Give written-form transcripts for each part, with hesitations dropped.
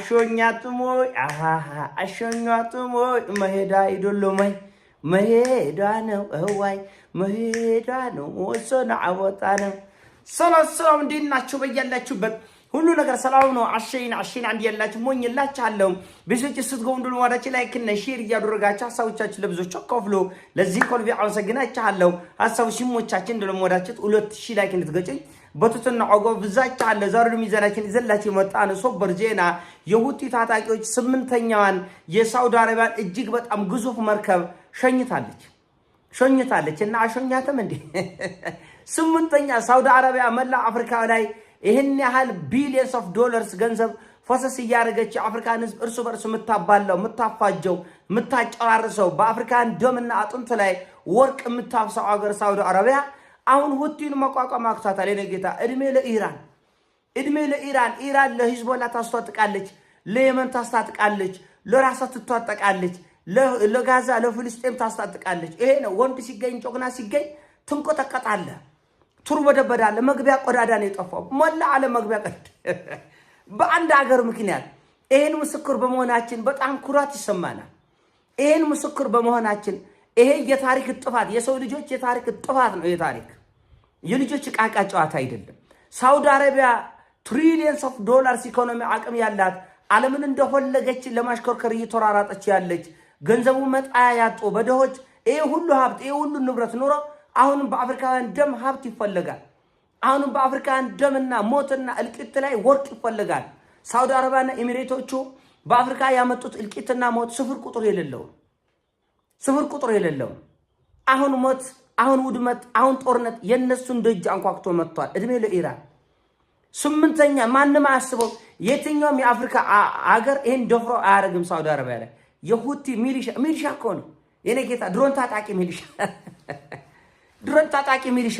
አሾኛቱሞይ አሾኛቱሞይ መሄዳ አይደለመይ መሄዳ ነው እዋይ መሄዳ ነው ወሰና አወጣ ነው ሰላም እንዲናችሁ በያላችሁበት ሁሉ ነገር ሰላም ነው አሽን አንድ ያላችሁ ሞኝላችኋለሁ በዚህ ስትገቡ እንደው ወዳች ላይክ እና ሼር ያደረጋችሁ ሐሳቦቻችሁ ለብዙዎች አካፍሉ ለዚህ ኮልቪ አመሰግናችኋለሁ ሐሳብ ሲሞቻችን እንደው ወዳችሁት 2000 ላይክ እንድትገጩኝ በቱትና አጎብ ብዛቻለ ዛሬ ሚዛናችን ይዘላችሁ መጣን ሶበር ዜና የሁቲ ታጣቂዎች 8ኛዋን የሳውዲ አረቢያ እጅግ በጣም ግዙፍ መርከብ ሸኝታለች እና አሸኛተም እንዴ 8ኛ ሳውዲ አረቢያ መላ አፍሪካ ላይ ይሄን ያህል ቢሊየንስ ኦፍ ዶላርስ ገንዘብ ፈሰስ ያረጋች አፍሪካን ህዝብ እርሱ በርሱ መታባለው መታፋጀው መታጨራርሰው በአፍሪካን ደምና አጥንት ላይ ወርቅ መታፍሰው አገር ሳውዲ አረቢያ አሁን ሁቲን መቋቋም አክታታለ ለጌታ እድሜ ለኢራን ኢራን ለሂዝቦላ ታስተጣቃለች ለየመን ታስተጣቃለች ለራሷ ትተጣቃለች ለጋዛ ለፍልስጤም ታስተጣቃለች ይሄ ነው ወንድ ሲገኝ ጮግና ሲገኝ ትንቆጠቀጣለ ቱርበደበዳለ መግቢያ ቆዳዳ ነው የጠፋው ሞላ አለ መግቢያ ቀድ በአንድ ሀገር ምክንያት ይሄን ምስክር በመሆናችን በጣም ኩራት ይሰማናል ይሄን ምስክር በመሆናችን ይሄ የታሪክ ጥፋት የሰው ልጆች የታሪክ ጥፋት ነው የታሪክ የልጆች ቃቃ ጨዋታ አይደለም ሳውዲ አረቢያ ትሪሊየንስ ኦፍ ዶላርስ ኢኮኖሚ አቅም ያላት ዓለምን እንደፈለገች ለማሽከርከር እየተራራጠች ያለች ገንዘቡ መጣያ ያጡ በደሆች ይሄ ሁሉ ሀብት ይሄ ሁሉ ንብረት ኑሮ አሁንም በአፍሪካውያን ደም ሀብት ይፈልጋል አሁንም በአፍሪካውያን ደምና ሞትና እልቂት ላይ ወርቅ ይፈልጋል ሳውዲ አረቢያና ኤሚሬቶቹ በአፍሪካ ያመጡት እልቂትና ሞት ስፍር ቁጥር የሌለው አሁን ሞት አሁን ውድመት አሁን ጦርነት የነሱን ደጅ አንኳክቶ መጥቷል እድሜ ለኢራን 8ኛ ማንንም አያስበው የትኛውም የአፍሪካ ሀገር ይሄን ደፍሮ አያረግም ሳውዲ አረቢያ ላይ የሁቲ ሚሊሻ እኮ ነው የኔ ጌታ ድሮን ታጣቂ ሚሊሻ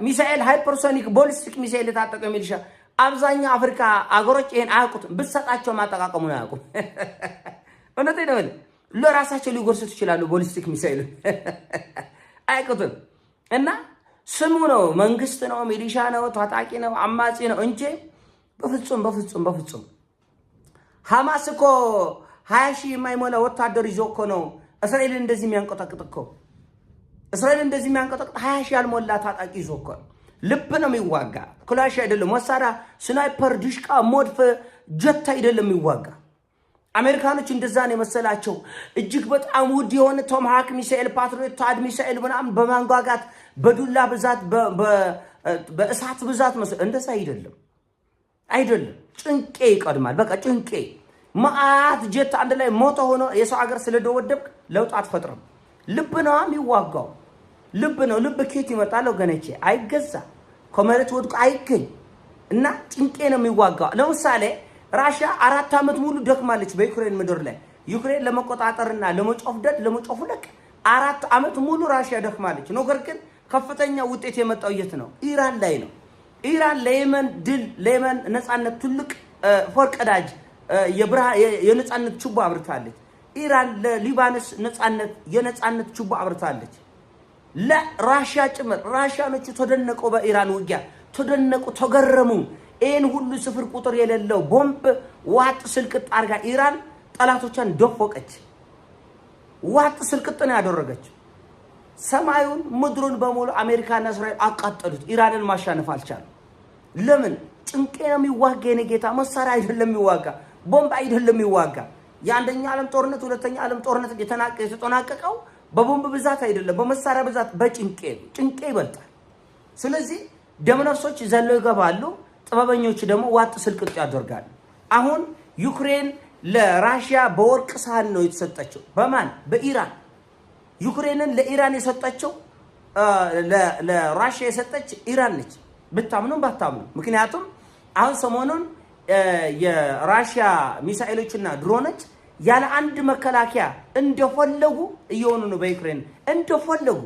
ሚሳኤል ሃይፐርሶኒክ ቦሊስቲክ ሚሳኤል ታጠቀ ሚሊሻ አብዛኛው አፍሪካ አገሮች ይሄን አያውቁትም ብትሰጣቸው ማጠቃቀሙን አያውቁም እነቴ ነው ለራሳቸው ሊጎርሱት ይችላሉ ቦሊስቲክ ሚሳኤል አይቁትም እና ስሙ ነው መንግስት ነው ሚሊሻ ነው ታጣቂ ነው አማጺ ነው እንጂ በፍጹም ሐማስ እኮ 20,000 የማይሞላ ወታደር ይዞ እኮ ነው እስራኤል እንደዚህ የሚያንቀጠቅጥ 20,000 ያልሞላ ታጣቂ ይዞ እኮ ልብ ነው የሚዋጋ ክላሽ አይደለም መሳሪያ ስናይፐር ዲሽቃ ሞድፍ ጀት አይደለም የሚዋጋ አሜሪካኖች እንደዛ ነው መሰላቸው እጅግ በጣም ውድ የሆነ ቶማሃክ ሚሳኤል ፓትሪዮት ታድ ሚሳኤል ምናምን በማንጓጋት በዱላ ብዛት በእሳት ብዛት እንደዛ አይደለም ጭንቄ ይቀድማል በቃ ጭንቄ ማአት ጀት አንድ ላይ ሞቶ ሆኖ የሰው ሀገር ስለደወደብክ ለውጥ አትፈጥርም ልብ ነው የሚዋጋው ልብ ኬት ይመጣል ወገነቼ አይገዛ ኮመረት ወድቆ አይገኝ እና ጭንቄ ነው የሚዋጋው ለምሳሌ ራሽያ 4 አመት ሙሉ ደክማለች በዩክሬን ምድር ላይ ዩክሬን ለመቆጣጠርና ለመጮፍለቅ 4 አመት ሙሉ ራሽያ ደክማለች ነገር ግን ከፍተኛ ውጤት የመጣው የት ነው ኢራን ላይ ነው ኢራን ለየመን ነፃነት ትልቅ ፈርቀዳጅ የነፃነት ችቦ አብርታለች ኢራን ለሊባኖስ የነፃነት ችቦ አብርታለች ለራሽያ ጭምር ራሽያኖቹ ተደነቁ በኢራን ውጊያ ተገረሙ ይሄን ሁሉ ስፍር ቁጥር የሌለው ቦምብ ዋጥ ስልቅጥ አርጋ ኢራን ጠላቶቿን ደፎቀች ዋጥ ስልቅጥ ነው ያደረገች ሰማዩን ምድሩን በሙሉ አሜሪካና እስራኤል አቃጠሉት ኢራንን ማሻነፍ አልቻሉ ለምን ጭንቄ ነው የሚዋጋ የኔ ጌታ መሳሪያ አይደለም የሚዋጋ ቦምብ አይደለም የሚዋጋ የአንደኛ ዓለም ጦርነት ሁለተኛ ዓለም ጦርነት የተጠናቀቀው በቦምብ ብዛት አይደለም በመሳሪያ ብዛት በጭንቄ ይበልጣል ስለዚህ ደምነፍሶች ዘለው ይገባሉ ጥበበኞች ደግሞ ዋጥ ስልቅጥ ያደርጋሉ አሁን ዩክሬን ለራሽያ በወርቅ ሳህን ነው የተሰጠችው በማን በኢራን ዩክሬንን ለኢራን የሰጠችው ለራሽያ የሰጠች ኢራን ነች ብታምኑም ባታምኑ ምክንያቱም አሁን ሰሞኑን የራሽያ ሚሳኤሎችና ድሮኖች ያለ አንድ መከላከያ እንደፈለጉ እየሆኑ ነው በዩክሬን እንደፈለጉ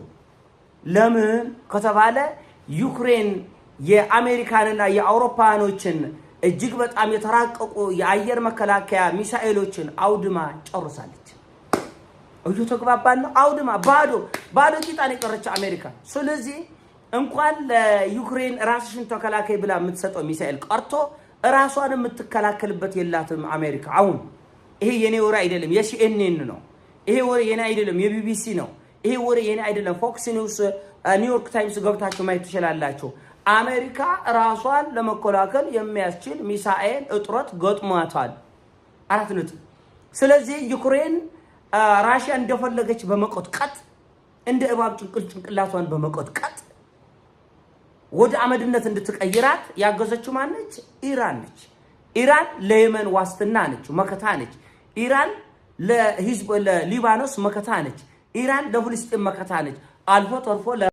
ለምን ከተባለ ዩክሬን የአሜሪካንና የአውሮፓኖችን እጅግ በጣም የተራቀቁ የአየር መከላከያ ሚሳኤሎችን አውድማ ጨርሳለች ተግባባን ነው አውድማ ባዶ ቂጣን የቀረች አሜሪካ ስለዚህ እንኳን ለዩክሬን ራስሽን ተከላካይ ብላ የምትሰጠው ሚሳኤል ቀርቶ ራሷን የምትከላከልበት የላትም አሜሪካ። አሁን ይሄ የኔ ወሬ አይደለም፣ የሲኤንኤን ነው። ይሄ ወሬ የኔ አይደለም፣ የቢቢሲ ነው። ይሄ ወሬ የኔ አይደለም፣ ፎክስ ኒውስ፣ ኒውዮርክ ታይምስ ገብታችሁ ማየት ትችላላችሁ። አሜሪካ ራሷን ለመከላከል የሚያስችል ሚሳኤል እጥረት ገጥሟታል። 4 ነጥብ። ስለዚህ ዩክሬን ራሽያ እንደፈለገች በመቆጥቀጥ እንደ እባብ ጭንቅላቷን በመቆጥቀጥ ወደ አመድነት እንድትቀይራት ያገዘችው ማነች? ኢራን ነች። ኢራን ለየመን ዋስትና ነች፣ መከታ ነች። ኢራን ለሊባኖስ መከታ ነች። ኢራን ለፍልስጤም መከታ ነች። አልፎ ተርፎ